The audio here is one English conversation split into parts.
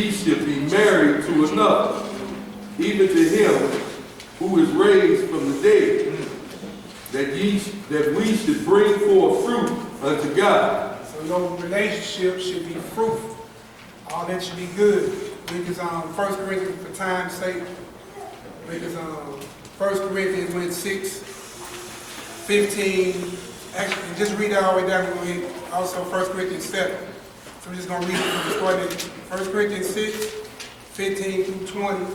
ye should be married to another, even to him who is raised from the dead, that we should bring forth fruit unto God. So your relationship should be fruitful. All that should be good. Because 1 Corinthians, for time's sake, because 1 Corinthians 6:15. Actually, just read that all the way down. We're going to read also 1 Corinthians 7. So we're just going to read it from the start. 1 Corinthians 6:15 through 20.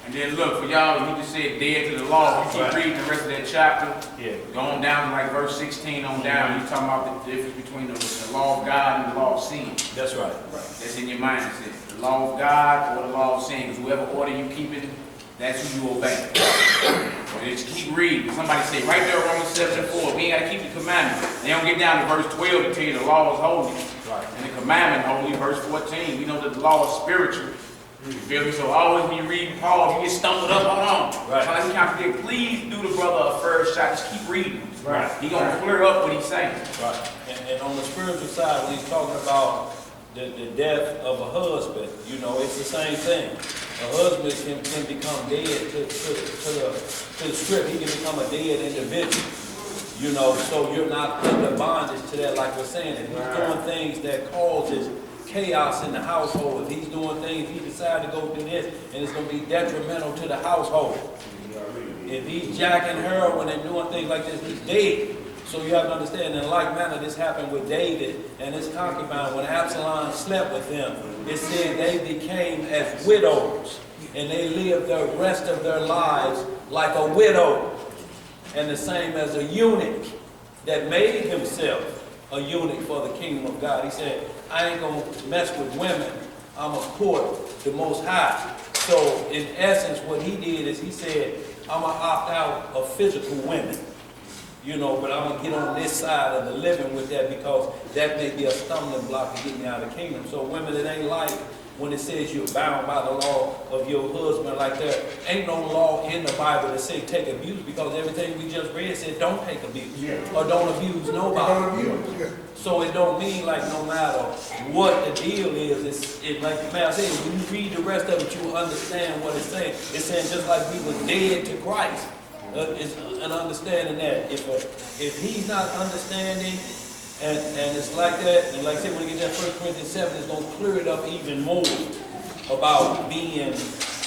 And then look, for y'all, you just said dead to the law. You keep reading the rest of that chapter, going down to like verse 16 on down, you talking about the difference between the law of God and the law of sin. That's right. That's in your mindset. The law of God or the law of sin. Because whoever order you keep it, that's who you obey. So just keep reading. Somebody say right there, Romans 7:4, we ain't got to keep the commandments. They don't get down to verse 12 to tell you the law is holy. Right. And the commandment holy, verse 14. We know that the law is spiritual. You feel me? So always when you read Paul, you get stumbled up, hold on. Right. Trying to contradict. Please do the brother a first shot. Just keep reading. Right. He gonna clear up what he's saying. Right. And on the spiritual side, when he's talking about the death of a husband, you know, it's the same thing. A husband can become dead to the script. He can become a dead individual. You know, so you're not under bondage to that, like we're saying. If he's doing things that causes chaos in the household, if he's doing things, he decides to go do this, and it's going to be detrimental to the household. If he's jacking heroin and doing things like this, he's dead. So you have to understand, in like manner, this happened with David and his concubine. When Absalom slept with them, it said they became as widows, and they lived the rest of their lives like a widow. And the same as a eunuch that made himself a eunuch for the kingdom of God. He said, I ain't going to mess with women. I'm going to court the Most High. So in essence, what he did is he said, I'm going to opt out of physical women. You know, but I'm going to get on this side of the living with that, because that may be a stumbling block to get me out of the kingdom. So women, it ain't like when it says you're bound by the law of your husband, like there ain't no law in the Bible that say take abuse, because everything we just read said don't take abuse or don't abuse nobody. So it don't mean like no matter what the deal is, it's like the man said, when you read the rest of it, you will understand what it's saying. It's saying just like we were dead to Christ. It's an understanding that if he's not understanding, and it's like that, and like I said, when you get that 1 Corinthians 7, it's going to clear it up even more about being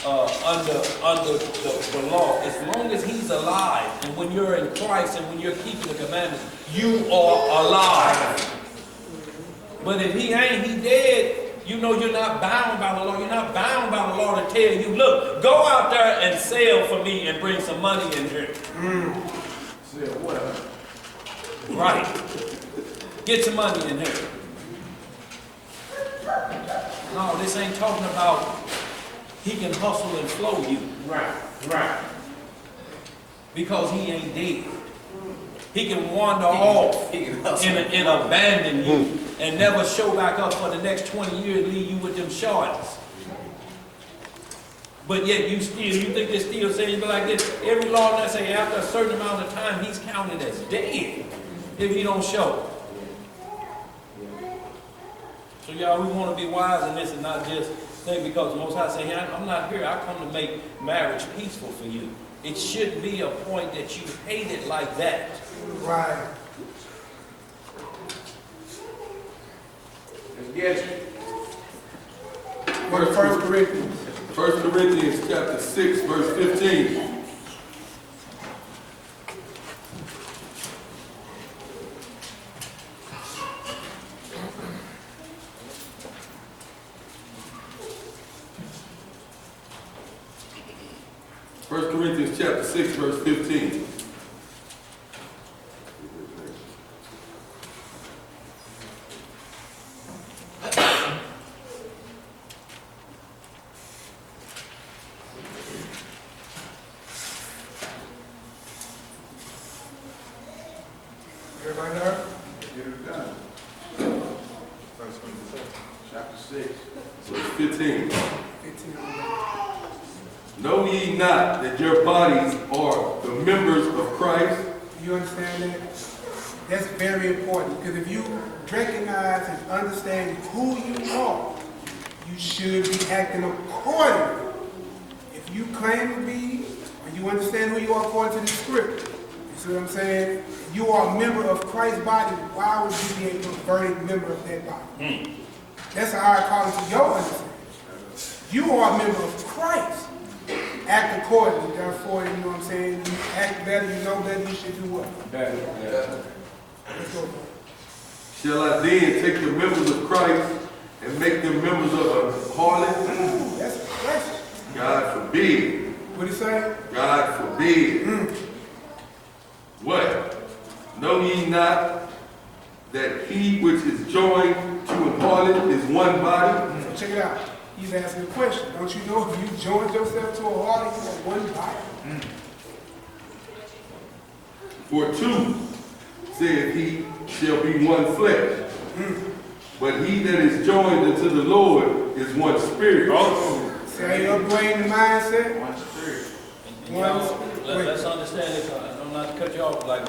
under the law. As long as he's alive, and when you're in Christ and when you're keeping the commandments, you are alive. But if he ain't, he dead. You know you're not bound by the law. You're not bound by the law to tell you, look, go out there and sell for me and bring some money in here. Sell what? Right. Get some money in here. No, this ain't talking about he can hustle and flow you. Right. Because he ain't dead. He can wander off and abandon you and never show back up for the next 20 years, leave you with them shards. But yet you think they're still saying like this. Every law that say after a certain amount of time, he's counted as dead if he don't show. So y'all, we want to be wise in this and not just think because the Most High say, hey, I'm not here. I come to make marriage peaceful for you. It shouldn't be a point that you hate it like that. Right. Let's get it. 1 Corinthians. 1 Corinthians chapter 6, verse 15. First Corinthians chapter 6, verse 15. Everybody there? Get it done. Chapter 6, verse 15. 15. Know ye not that your bodies are the members of Christ? You understand that? That's very important, because if you recognize and understand who you are you should be acting accordingly. If you claim to be, or you understand who you are according to the script, you see what I'm saying? If you are a member of Christ's body, why would you be a perverted member of that body? That's how I call it to your understanding. You are a member of Christ. Act accordingly, therefore, you know what I'm saying? You act better, you know better, you should do what? Better. Let's go, bro. Shall I then take the members of Christ and make them members of a harlot? That's a question. God forbid. What he say? God forbid. What? Know ye not that he which is joined to an harlot is one body? So check it out. He's asking a question. Don't you know if you joined yourself to a harlot, you are one body? For two, said he, shall be one flesh. But he that is joined unto the Lord is one spirit. See how you upgrading the mindset? One spirit. And let's understand this. I'm not to cut you off. Like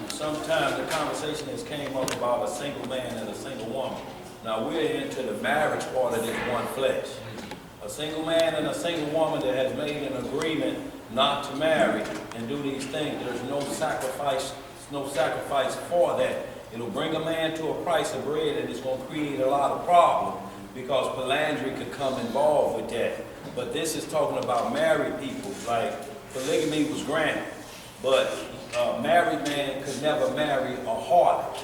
sometimes the conversation has came up about a single man and a single woman. Now we're into the marriage part of this one flesh. A single man and a single woman that has made an agreement not to marry and do these things. There's no sacrifice for that. It'll bring a man to a price of bread, and it's going to create a lot of problems because philandry could come involved with that. But this is talking about married people. Like polygamy was granted, but a married man could never marry a harlot.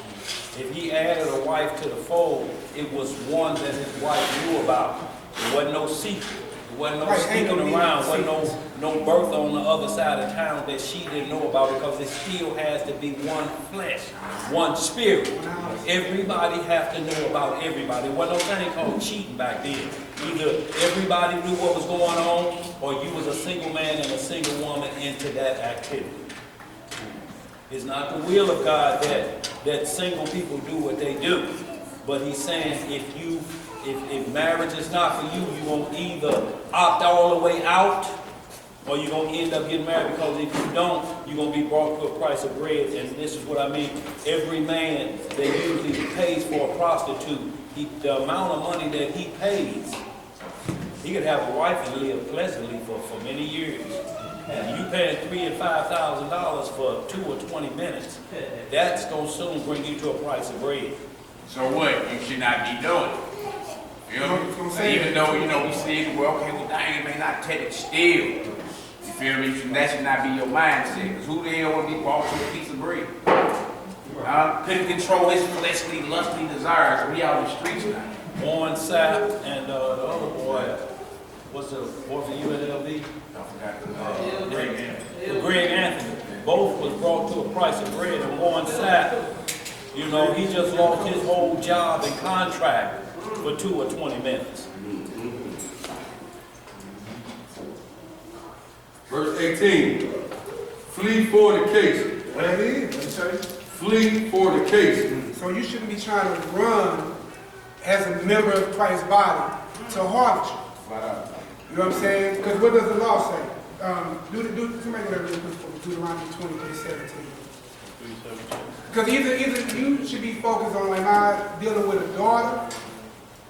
If he added a wife to the fold, it was one that his wife knew about. There wasn't no secret. There wasn't no sneaking around. There wasn't no birth on the other side of town that she didn't know about, because it still has to be one flesh, one spirit. Everybody have to know about everybody. There wasn't no thing called cheating back then. Either everybody knew what was going on, or you was a single man and a single woman into that activity. It's not the will of God that single people do what they do. But he's saying if marriage is not for you, you're going to either opt all the way out, or you're going to end up getting married, because if you don't, you're going to be brought to a price of bread. And this is what I mean. Every man that usually pays for a prostitute, the amount of money that he pays, he could have a wife and live pleasantly for many years. And you paying $3,000 and $5,000 for 2 or 20 minutes, that's going to soon bring you to a price of bread. So what? You should not be doing it. You know? Even though, we say, well, okay, well, dang, it may not take it still. You feel me? That should not be your mindset. Because who the hell would be bought to a piece of bread? Couldn't control his fleshly, lustly desires. We out in the streets now. Warren Sapp and the other boy, what's the boy from UNLV? I forgot Greg Anthony. Both was brought to a price of bread. And Warren Sapp, he just lost his whole job and contract for 2 or 20 minutes. Verse 18. Flee fornication. What it is? Flee fornication. So you shouldn't be trying to run as a member of Christ's body to harlotry. You know what I'm saying? Because what does the law say? Somebody go there real quick for me. Deuteronomy 20:17. Because either you should be focused on, like, how dealing with a daughter.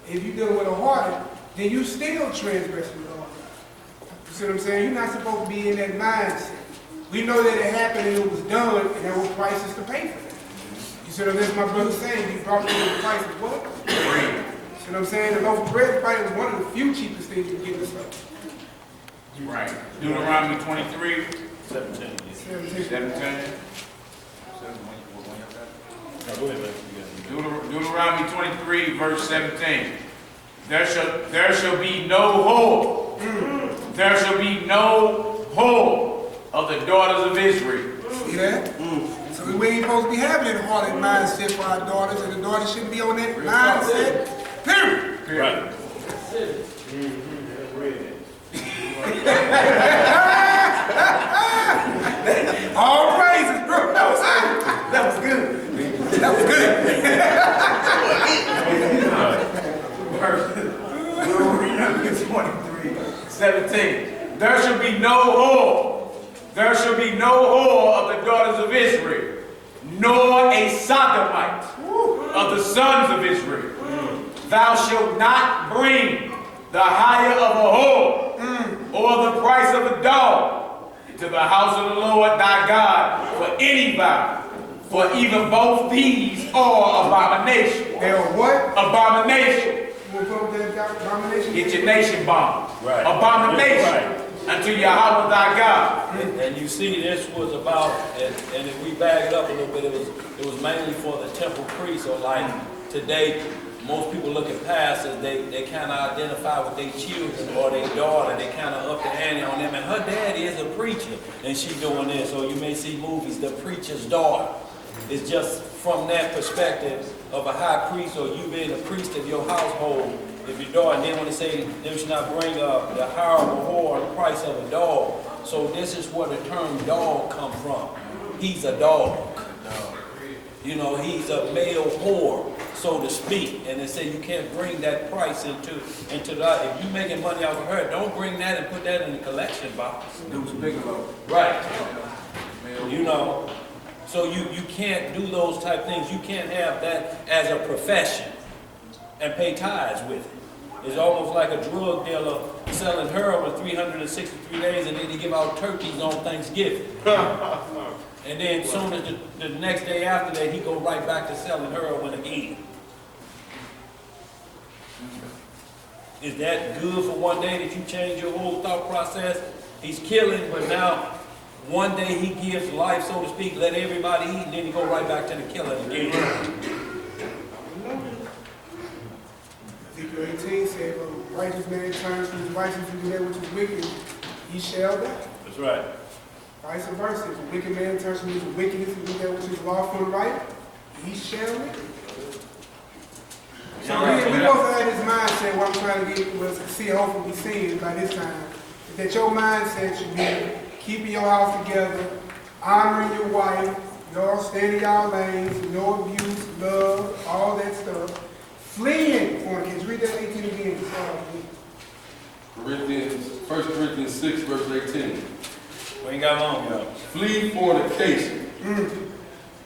If you're dealing with a harlot, then you still transgressing the law. You see what I'm saying? You're not supposed to be in that mindset. We know that it happened and it was done, and there were prices to pay for that. You see what I'm saying? My brother saying, he brought me the price of what? Bread. You see what I'm saying? The loaf of bread probably was one of the few cheapest things you can get in this life. Right. Deuteronomy 23, 17. 17. Deuteronomy 23, verse 17. There shall be no whore. There shall be no whore of the daughters of Israel. See that? So we ain't supposed to be having that harlot mindset for our daughters, and the daughters shouldn't be on that mindset. Period. Right. All praises, bro. That was good. That was good. Deuteronomy 23, 17. There shall be no whore. There shall be no whore of the daughters of Israel, nor a sodomite of the sons of Israel. Thou shalt not bring the hire of a whore, or the price of a dog, into the house of the Lord thy God for any vow. For even both these are abomination. They are what? Abomination. You want to put that abomination? Get your nation bomb. Right. Abomination unto Yahweh thy God. And you see, this was about, and if we back it up a little bit, it was mainly for the temple priests. Or like today, most people look at pastors, they kind of identify with their children or their daughter. They kind of up the ante on them. And her daddy is a preacher, and she doing this. So you may see movies, The Preacher's Daughter. It's just from that perspective of a high priest or you being a priest of your household. If your daughter, and then when they say they should not bring up the hire of a whore or the price of a dog. So this is where the term dog come from. He's a dog. You know, he's a male whore, so to speak. And they say you can't bring that price into that. If you're making money off of her, don't bring that and put that in the collection box. It was Bigelow. Right. You know, so you can't do those type things. You can't have that as a profession and pay tithes with it. It's almost like a drug dealer selling heroin 363 days and then they give out turkeys on Thanksgiving. And then soon as the next day after that, he go right back to selling heroin again. Is that good for one day that you change your whole thought process? He's killing, but now one day he gives life, so to speak, let everybody eat, and then he go right back to the killing again. Ezekiel 18 said, "If a righteous man turns from his righteousness and do that which is wicked, he shall die." That's right. Vice versa, if a wicked man turns from his wickedness and do that which is lawful and right, he shall live. So we both have this mindset. What I'm trying to get was see, hopefully we see by this time, is that your mindset should be keeping your house together, honoring your wife, staying in y'all lanes, no abuse, love, all that stuff. Fleeing fornication. Read that 18 again. 1 Corinthians 6, verse 18. We ain't got long, y'all. Flee fornication.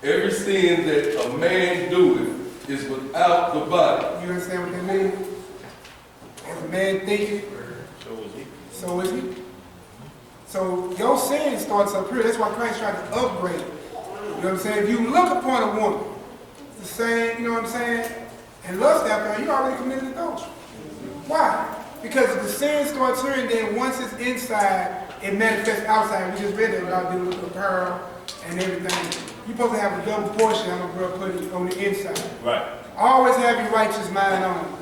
Every sin that a man doeth is without the body. You understand what that means? As a man thinketh, So is he. so is he. So your sin starts up here. That's why Christ tried to upgrade it. You know what I'm saying? If you look upon a woman, it's the same, you know what I'm saying? And lust after her, you already committed adultery. Why? Because the sin starts here, and then once it's inside, it manifests outside. We just read that about dealing with the pearl and everything. You're supposed to have a double portion, I'm going to put it on the inside. Right. Always have your righteous mind on it.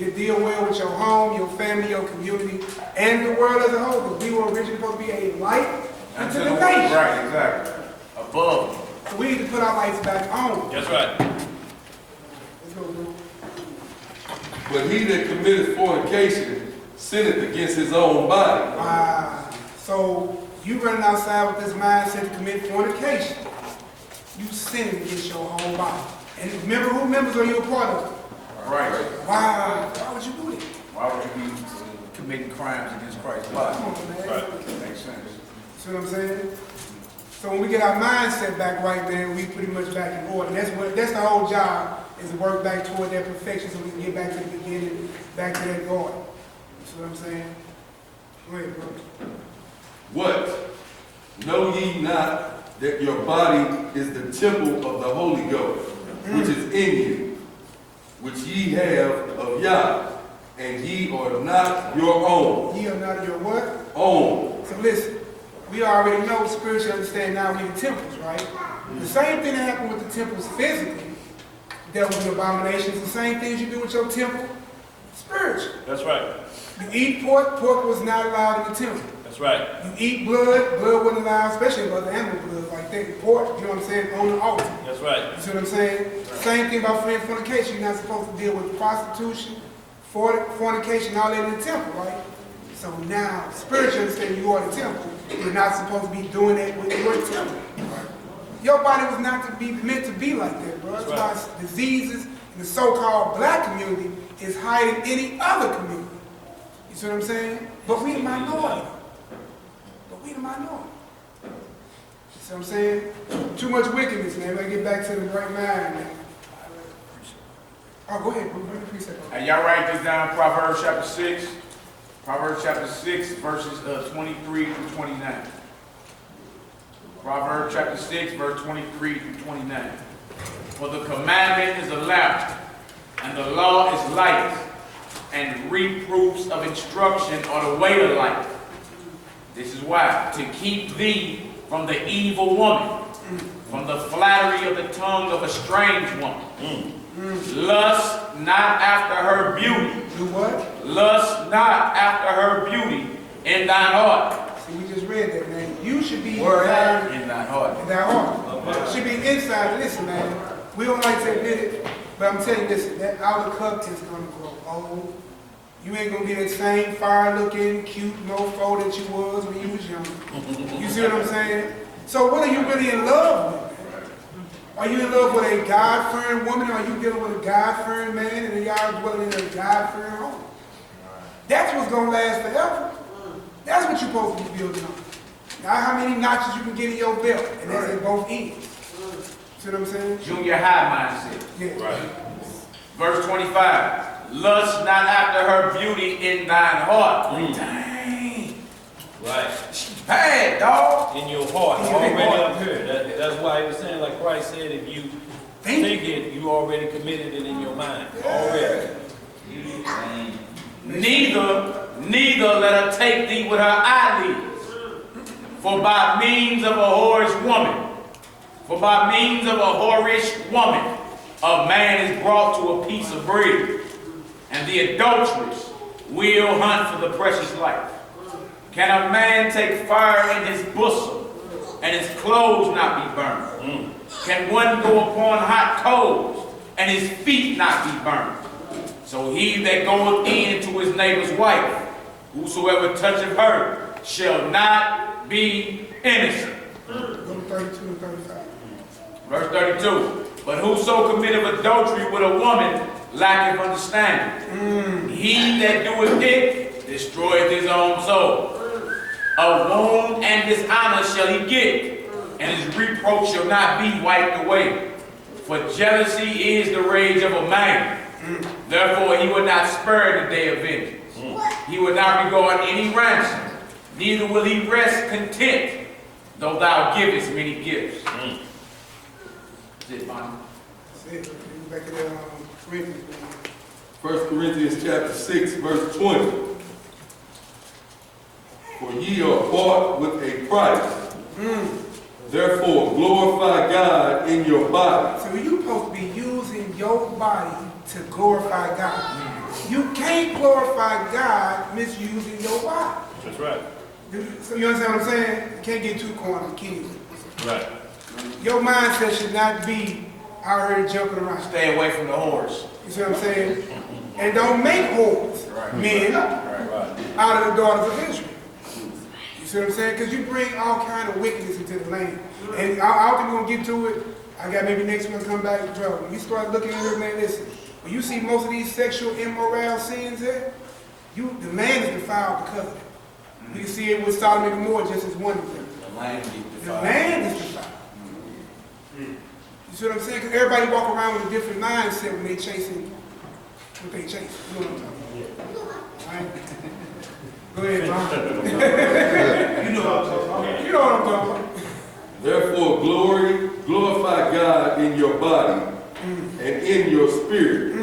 It'll deal well with your home, your family, your community, and the world as a whole. Because we were originally supposed to be a light unto the nation. Right, exactly. Above. So we need to put our lights back on. That's right. Let's go, bro. But he that committeth fornication sinneth against his own body. Wow. So you running outside with this mindset to commit fornication. You sinning against your whole body. And remember, who members are you a part of? Right. Wow. Why would you do that? Why would you be committing crimes against Christ's body? Come on, man. Right. Makes sense. See what I'm saying? So when we get our mindset back right, man, we pretty much back in order. That's the whole job, is to work back toward that perfection so we can get back to the beginning, back to that God. See what I'm saying? Go ahead, bro. What? Know ye not that your body is the temple of the Holy Ghost, which is in you, which ye have of Yah, and ye are not your own. Ye are not your what? Own. So listen, we already know spiritually understand now we the temples, right? The same thing that happened with the temples physically, dealt with the abominations, the same things you do with your temple, spiritually. That's right. You eat pork, pork was not allowed in the temple. That's right. You eat blood, blood wasn't allowed, especially if other animal blood like that. Pork, you know what I'm saying, on the altar. That's right. You see what I'm saying? Same thing about fleeing fornication. You're not supposed to deal with prostitution, fornication, all that in the temple, right? So now, spiritually understanding you are the temple, you're not supposed to be doing that with your temple. Your body was not to be meant to be like that, bro. That's why diseases in the so-called black community is higher than any other community. You see what I'm saying? But we the minority. But we the minority. You see what I'm saying? Too much wickedness, man. Let's get back to the right mind, man. Oh, go ahead, bring the precept up. And y'all write this down, Proverbs chapter 6. Proverbs chapter 6, verses 23 through 29. Proverbs chapter 6, verse 23 through 29. For the commandment is a lamp, and the law is light, and reproofs of instruction are the way to life. This is why, to keep thee from the evil woman, from the flattery of the tongue of a strange woman. Lust not after her beauty. Do what? Lust not after her beauty in thine heart. See, we just read that, man. You should be Word inside in thine heart. in that heart. Should be inside. Listen, man. We don't like to admit it, but I'm telling you, listen, that outer cup is going to grow old. You ain't going to be that same fire-looking, cute mofo that you was when you was young. You see what I'm saying? So what are you really in love with? Are you in love with a God-fearing woman, or are you dealing with a God-fearing man, and y'all dwelling in a God-fearing home? That's what's going to last forever. That's what you're supposed to be building on. Not how many notches you can get in your belt, and that's at both ends. See what I'm saying? Junior high mindset. Yeah. Right. Verse 25. Lust not after her beauty in thine heart. Dang. Right. She's bad, dog. In your heart, already up here. That's why he was saying, like Christ said, if you think it, you already committed it in your mind. Already. Neither let her take thee with her eyelids. For by means of a whorish woman, a man is brought to a piece of bread, and the adulteress will hunt for the precious life. Can a man take fire in his bosom, and his clothes not be burned? Can one go upon hot coals, and his feet not be burned? So he that goeth in to his neighbor's wife, whosoever toucheth her, shall not be innocent. Go to 32 and 35. Verse 32. But whoso committeth adultery with a woman lacketh understanding. He that doeth it destroyeth his own soul. A wound and dishonor shall he get, and his reproach shall not be wiped away. For jealousy is the rage of a man. Therefore he will not spare the day of vengeance. He will not regard any ransom, neither will he rest content, though thou givest many gifts. That's it, Bonnie. That's it. Back to the Corinthians. 1 Corinthians chapter 6, verse 20. For ye are bought with a price. Therefore glorify God in your body. So you're supposed to be using your body to glorify God. You can't glorify God misusing your body. That's right. So you understand what I'm saying? You can't get too cornered, kids. Right. Your mindset should not be out here jumping around. Stay away from the whores. You see what I'm saying? And don't make whores, men, out of the daughters of Israel. You see what I'm saying? Because you bring all kind of wickedness into the land. And I don't think we're going to get to it. I got maybe next one to come back and trouble. When you start looking at it, man, listen. When you see most of these sexual immoral sins there, the land is defiled because of it. You can see it with Sodom and Gomorrah just as one of them. The land is defiled. The land is defiled. You see what I'm saying? Because everybody walk around with a different mindset when they chasing what they chase. You know what I'm talking about? Right? Go ahead, Tom. You know what I'm talking about. You know what I'm talking about. Therefore glorify God in your body and in your spirit,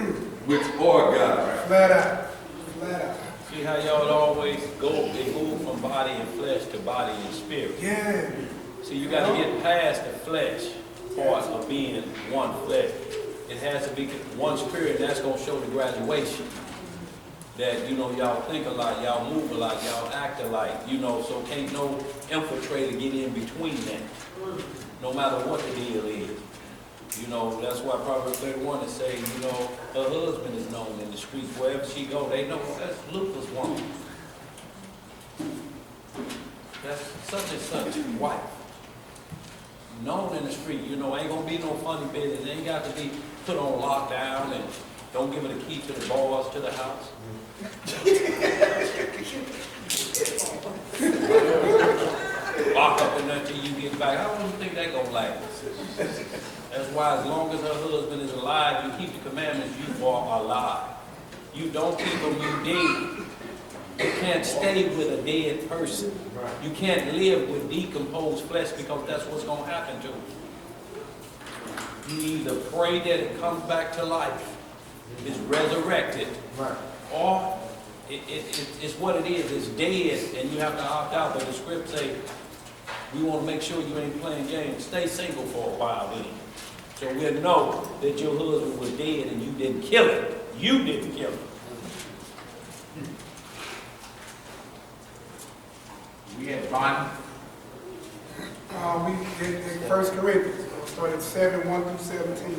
which are God. Flat out. Flat out. See how y'all always they move from body and flesh to body and spirit. Yeah. See, you got to get past the flesh part of being one flesh. It has to be one spirit, and that's going to show the graduation. That, y'all think a lot, y'all move a lot, y'all act alike, so can't no infiltrator get in between that. No matter what the deal is. That's why Proverbs 31 is saying, her husband is known in the streets. Wherever she go, they know that's Luther's woman. That's such and such wife. Known in the street, ain't gonna be no funny business. Ain't got to be put on lockdown and don't give her the key to the bars to the house. Lock up in there till you get back. I don't think that gonna last. That's why as long as her husband is alive, you keep the commandments, you are alive. You don't keep them, you dead. You can't stay with a dead person. You can't live with decomposed flesh because that's what's going to happen to you. You either pray that it comes back to life, is resurrected, or it's what it is. It's dead, and you have to opt out. But the script say, we want to make sure you ain't playing games. Stay single for a while then. So we'll know that your husband was dead and you didn't kill him. You didn't kill him. We had Bonnie. We in 1 Corinthians, we'll start at 7, 1 through 17.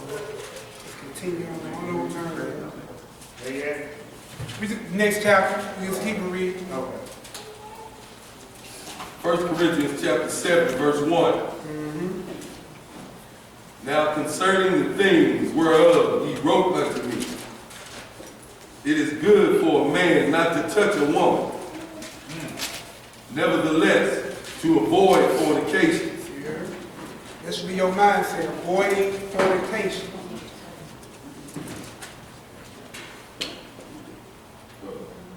Let's continue on over time. Next chapter, we'll just keep it reading. Okay. 1 Corinthians chapter 7, verse 1. Now concerning the things whereof he wrote unto me, it is good for a man not to touch a woman. Nevertheless, to avoid fornication. Here. This should be your mindset, avoiding fornication.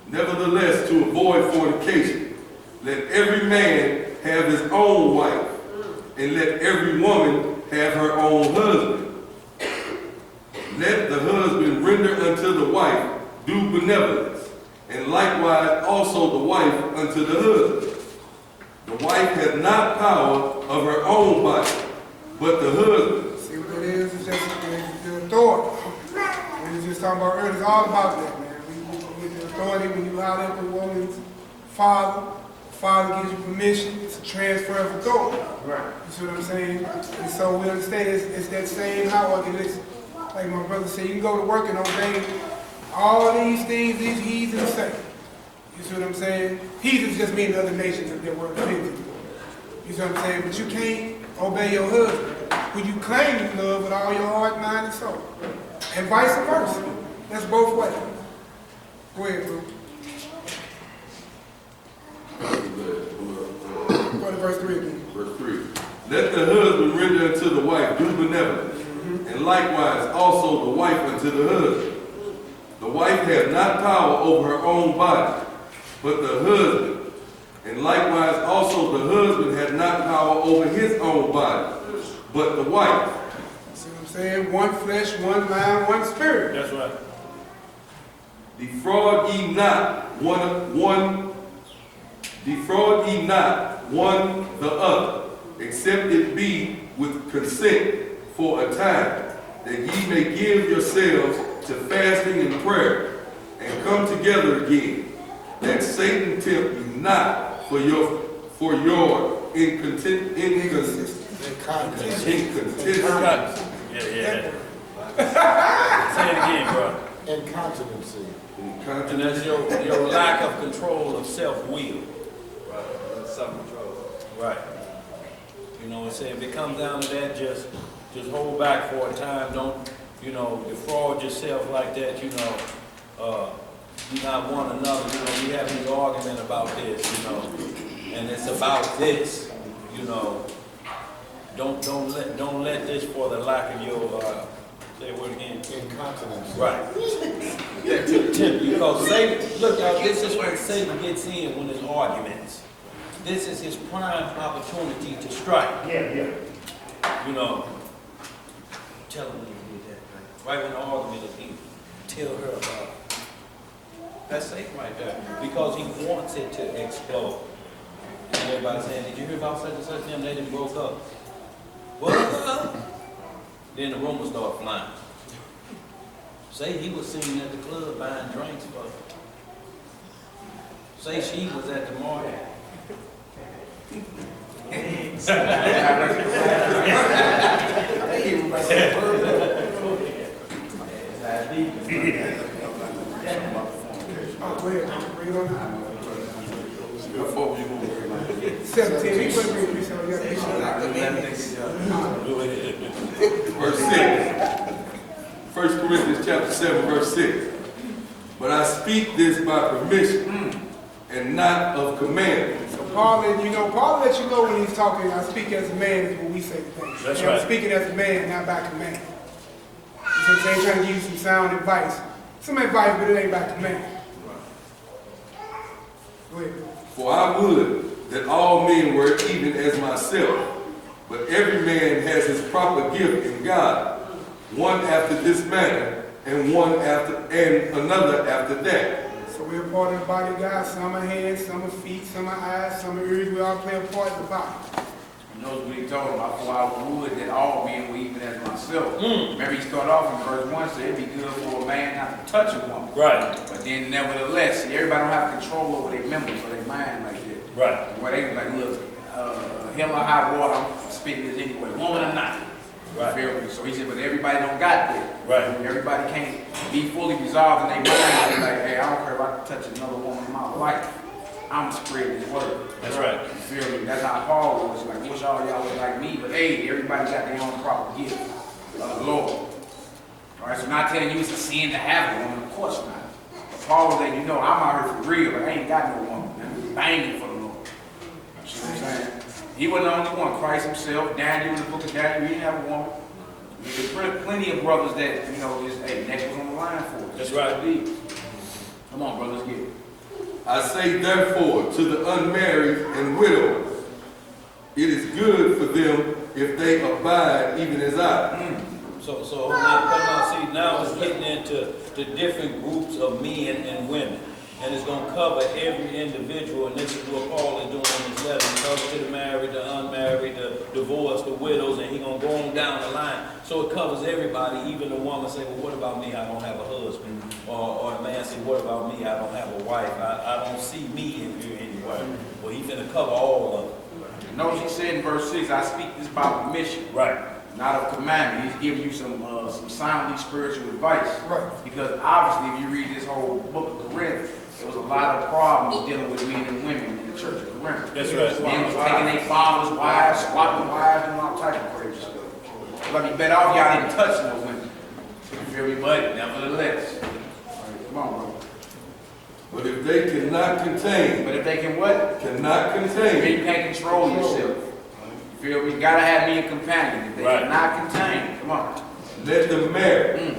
Nevertheless, to avoid fornication, let every man have his own wife, and let every woman have her own husband. Let the husband render unto the wife due benevolence, and likewise also the wife unto the husband. The wife has not power of her own body, but the husband. See what it is? It's just the authority. We were just talking about earlier, it's all about that, man. We get the authority when you holler at the woman's father. The father gives you permission. It's a transfer of authority. Right. You see what I'm saying? And so we understand it's that same hierarchy. Listen, like my brother said, you can go to work and obey all these things these heathens say. You see what I'm saying? Heathens just mean the other nations that they were offended. You see what I'm saying? But you can't obey your husband, who you claim you love with all your heart, mind, and soul. And vice versa. That's both ways. Go ahead, bro. Go to verse 3 again. Verse 3. Let the husband render unto the wife due benevolence, and likewise also the wife unto the husband. The wife hath not power over her own body, but the husband. And likewise also the husband hath not power over his own body, but the wife. See what I'm saying? One flesh, one mind, one spirit. That's right. Defraud ye not one the other, except it be with consent for a time, that ye may give yourselves to fasting and prayer, and come together again, that Satan tempt you not for your inconsistency. Yeah. Say it again, bro. Incontinency. And that's your lack of control of self-will. Right. Self-control. Right. You know, if it comes down to that, just hold back for a time. Don't, defraud yourself like that, you not one another. We have this argument about this, and it's about this, Don't let this for the lack of your, say a word again. Incontinency. Right. Because Satan, look y'all, this is when Satan gets in when there's arguments. This is his prime opportunity to strike. Yeah. Tell him when you did that, right when the argument is in. Tell her about it. That's Satan right there. Because he wants it to explode. And everybody saying, did you hear about such and such? Them, they done broke up. What? Then the rumors start flying. Say he was singing at the club buying drinks for her. Say she was at the market. Oh, go ahead. Bring it on down. How far were you going? 17. We put it in. So you got Verse 6. 1 Corinthians chapter 7, verse 6. But I speak this by permission and not of command. So Paul lets you know when he's talking, I speak as a man is when we say things. That's I'm right. speaking as a man, not by command. You So they trying to give you some sound advice. Some advice, but it ain't about command. Go ahead. For I would that all men were even as myself, but every man has his proper gift in God, one after this manner, and another after that. So we're a part of the body of God. Some are hands, some are feet, some are eyes, some are ears. We all play a part of the body. He knows what he told him. For I would that all men were even as myself. Remember, he started off in verse 1, so it'd be good for a man not to touch a woman. Right. But then, nevertheless, see, everybody don't have control over their members or their mind like that. Right. Where they like, look, hell or high water, I'm spitting this anyway, woman or not. Right. Feel me? So he said, but everybody don't got that. Right. Everybody can't be fully resolved in their mind. They're like, hey, I don't care if I touch another woman in my life. I'm spreading this word. That's right. You feel me? That's how Paul was. Like, wish all y'all was like me, but hey, everybody got their own proper gift of the Lord. All right, so not telling you it's a sin to have a woman, of course not. But Paul was letting you know, I'm out here for real, but I ain't got no woman. I'm banging for the Lord. You see what I'm saying? He wasn't the only one. Christ himself, Daniel in the book of Daniel, he didn't have a woman. There's plenty of brothers that, you know, just, hey, neck was on the line for it. That's right. Come on, brothers, get it. I say therefore to the unmarried and widows, it is good for them if they abide even as I. So now, see, now it's getting into the different groups of men and women. And it's going to cover every individual, and this is what Paul is doing in his letter. He talks to the married, the unmarried, the divorced, the widows, and he's going to go on down the line. So it covers everybody, even the woman say, well, what about me? I don't have a husband. Or the man say, what about me? I don't have a wife. I don't see me in here anywhere. Well, he's going to cover all of them. Notice he said in verse 6, I speak this by permission. Right. Not of commandment. He's giving you some soundly spiritual advice. Right. Because obviously, if you read this whole book of Corinth, there was a lot of problems dealing with men and women in the church of Corinth. That's right. Men was taking their fathers' wives, swapping wives, and all type of crazy stuff. But be better off y'all didn't touch no women. You feel me, buddy? Nevertheless. All right, come on, bro. But if they cannot contain, But if they can what? cannot Then contain, you can't control yourself. You feel me? You gotta have me a companion. If they Right. cannot contain, come on. let them marry.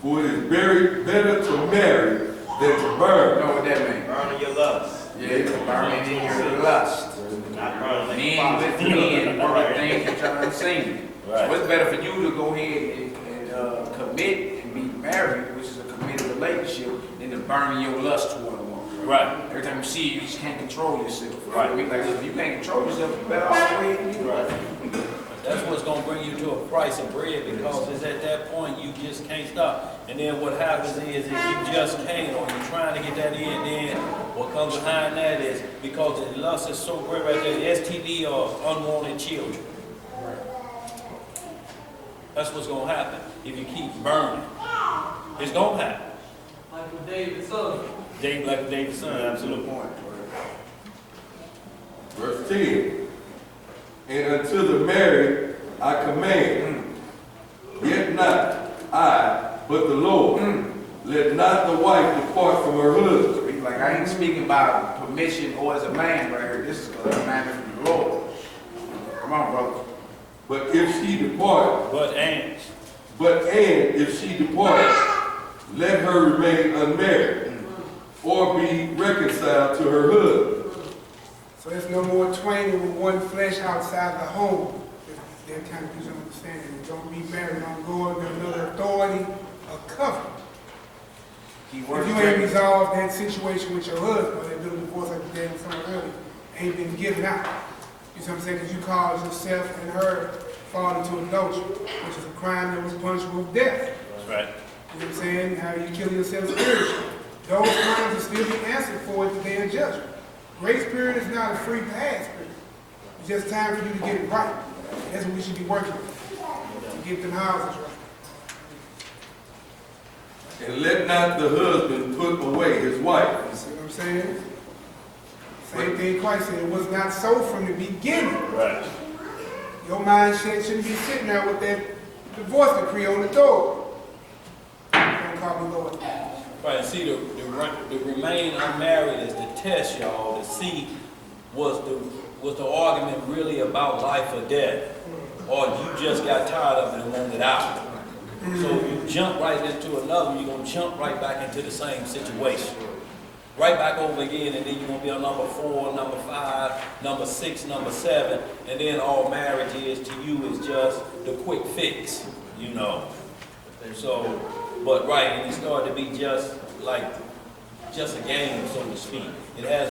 For it is very better to marry than to You burn. know what that means? Burning your lust. Yeah, burning in your lust. Not burning Men with men, working things that you're unseen. Right. So it's better for you to go ahead and commit and be married, which is a committed relationship, than to burn your lust toward a woman. Right. Every time you see you just can't control yourself. Right. Like, look, if you can't control yourself, you better off go ahead and do it. That's what's going to bring you to a price of bread, because it's at that point you just can't stop. And then what happens is if you just can't, or you're trying to get that in, then what comes behind that is because the lust is so great right there, STD or unwanted children. That's what's going to happen if you keep burning. It's going to happen. Like with David's son. Like David's son, absolutely. Point. Verse 10. And unto the married I command, yet not I, but the Lord. Let not the wife depart from her husband. He's like, I ain't speaking about permission or as a man right here. This is a commandment from the Lord. Come on, brother. But if she depart, And if she depart, let her remain unmarried, or be reconciled to her husband. So there's no more twain with one flesh outside the home. That kind of gives you understanding. Don't be married, don't go under another authority or covenant. If you ain't resolved that situation with your husband, or that little divorce like you gave me from earlier, ain't been given out. You see what I'm saying? Because you caused yourself and her fall into adultery, which is a crime that was punishable with death. that's right. You know what I'm saying? How you kill yourself spiritually. Those crimes will still be answered for at the day of judgment. Grace period is not a free pass period. It's just time for you to get it right. That's what we should be working with, to get them houses right. And let not the husband put away his wife. See what I'm saying? Same thing Christ said. It was not so from the beginning. Right. Your mindset shouldn't be sitting there with that divorce decree on the door. Don't call me Lord. Right, see, the remain unmarried is the test, y'all, to see was the argument really about life or death, or you just got tired of it and wanted out. So you jump right into another one, you're gonna jump right back into the same situation. Right back over again, and then you're gonna be on number 4, number 5, number 6, number 7, and then all marriage is to you is just the quick fix, you know. So, but right, and it started to be just like, just a game, so to speak. It has